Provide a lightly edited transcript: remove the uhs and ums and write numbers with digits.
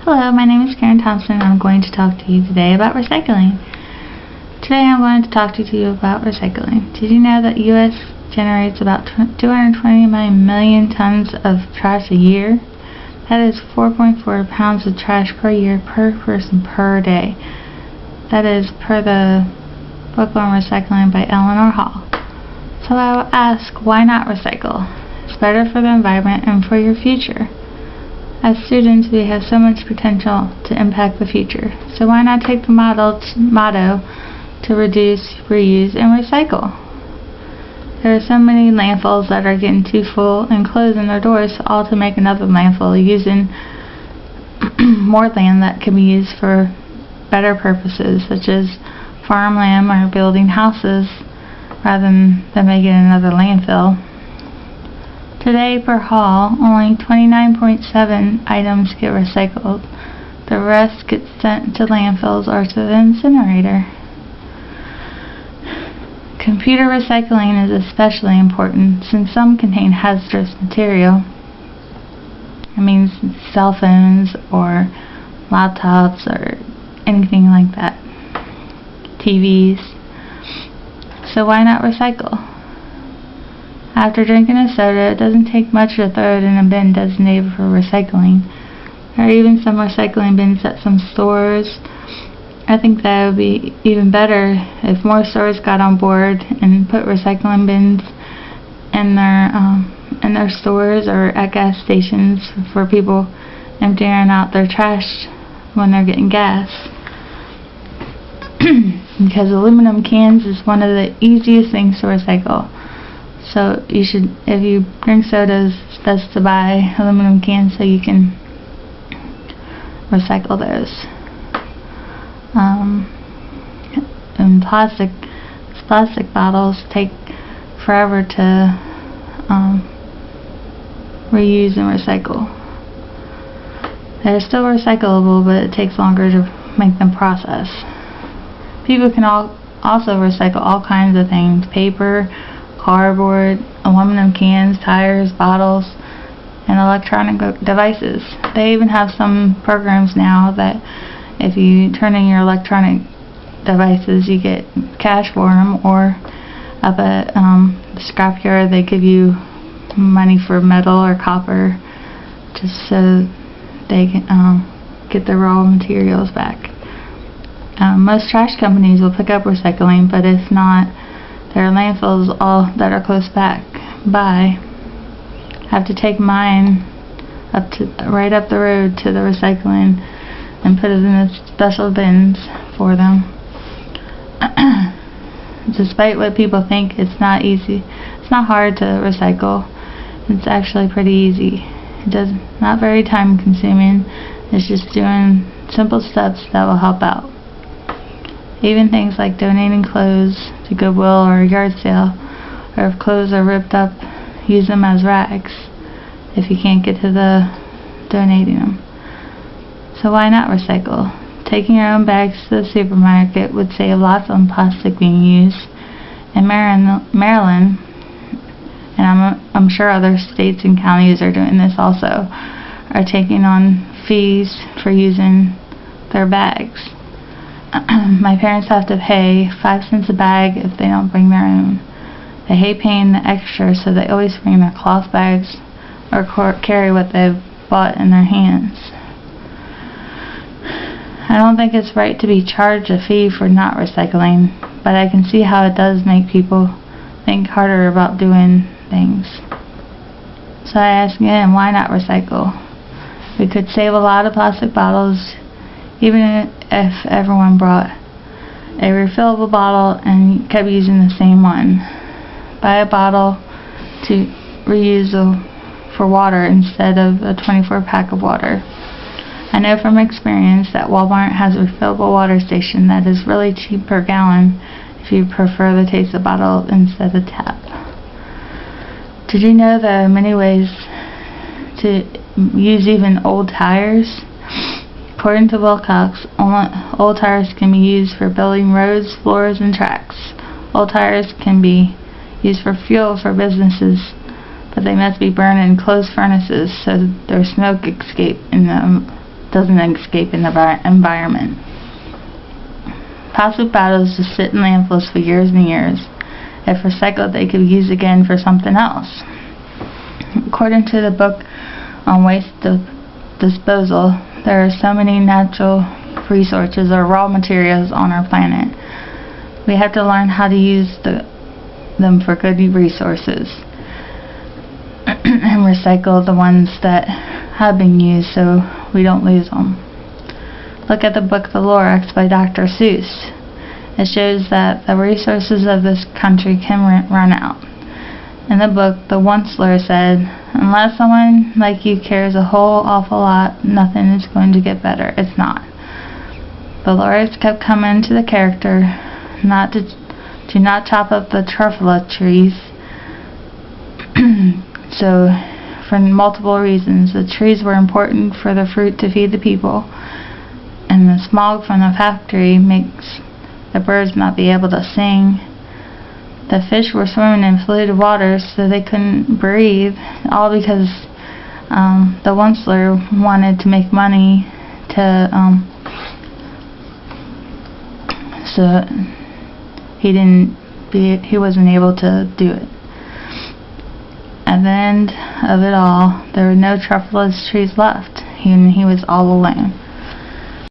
Hello, my name is Karen Thompson and I'm going to talk to you today about recycling. Today I'm going to talk to you about recycling. Did you know that the U.S. generates about 229 million tons of trash a year? That is 4.4 pounds of trash per year per person per day. That is per the book on recycling by Eleanor Hall. So I will ask, why not recycle? It's better for the environment and for your future. As students, we have so much potential to impact the future. So why not take the motto to reduce, reuse, and recycle? There are so many landfills that are getting too full and closing their doors, all to make another landfill, using more land that can be used for better purposes, such as farmland or building houses, rather than making another landfill. Today, per haul, only 29.7 items get recycled. The rest get sent to landfills or to the incinerator. Computer recycling is especially important since some contain hazardous material. It means cell phones or laptops or anything like that. TVs. So why not recycle? After drinking a soda, it doesn't take much to throw it in a bin designated for recycling. There are even some recycling bins at some stores. I think that would be even better if more stores got on board and put recycling bins in their stores or at gas stations for people emptying out their trash when they're getting gas. Because aluminum cans is one of the easiest things to recycle. So you should, if you drink sodas, it's best to buy aluminum cans so you can recycle those. And plastic bottles take forever to reuse and recycle. They're still recyclable, but it takes longer to make them process. People can also recycle all kinds of things: paper, cardboard, aluminum cans, tires, bottles, and electronic devices. They even have some programs now that if you turn in your electronic devices, you get cash for them, or up at the scrapyard they give you money for metal or copper just so they can get the raw materials back. Most trash companies will pick up recycling, but if not, there are landfills all that are close by. I have to take mine right up the road to the recycling and put it in the special bins for them. Despite what people think, it's not easy. It's not hard to recycle. It's actually pretty easy. Not very time consuming. It's just doing simple steps that will help out. Even things like donating clothes to Goodwill or a yard sale, or if clothes are ripped up, use them as rags if you can't get to the donating them. So why not recycle? Taking your own bags to the supermarket would save lots on plastic being used. In Maryland, and I'm sure other states and counties are doing this also, are taking on fees for using their bags. My parents have to pay 5 cents a bag if they don't bring their own. They hate paying the extra, so they always bring their cloth bags or carry what they've bought in their hands. I don't think it's right to be charged a fee for not recycling, but I can see how it does make people think harder about doing things. So I ask again, why not recycle? We could save a lot of plastic bottles, even if everyone brought a refillable bottle and kept using the same one. Buy a bottle to reuse for water instead of a 24-pack of water. I know from experience that Walmart has a refillable water station that is really cheap per gallon if you prefer the taste of bottle instead of tap. Did you know there are many ways to use even old tires? According to Wilcox, old tires can be used for building roads, floors, and tracks. Old tires can be used for fuel for businesses, but they must be burned in closed furnaces so there's smoke escape in them doesn't escape in the environment. Plastic bottles just sit in landfills for years and years. If recycled, they could be used again for something else. According to the book on waste disposal, there are so many natural resources or raw materials on our planet. We have to learn how to use them for good resources and recycle the ones that have been used so we don't lose them. Look at the book The Lorax by Dr. Seuss. It shows that the resources of this country can run out. In the book, the Onceler said, "Unless someone like you cares a whole awful lot, nothing is going to get better." It's not. The Lorax kept coming to the character do not chop up the truffula trees. So, for multiple reasons, the trees were important for the fruit to feed the people, and the smog from the factory makes the birds not be able to sing. The fish were swimming in polluted waters so they couldn't breathe, all because the Onceler wanted to make money so he wasn't able to do it. At the end of it all, there were no truffula trees left, and he was all alone.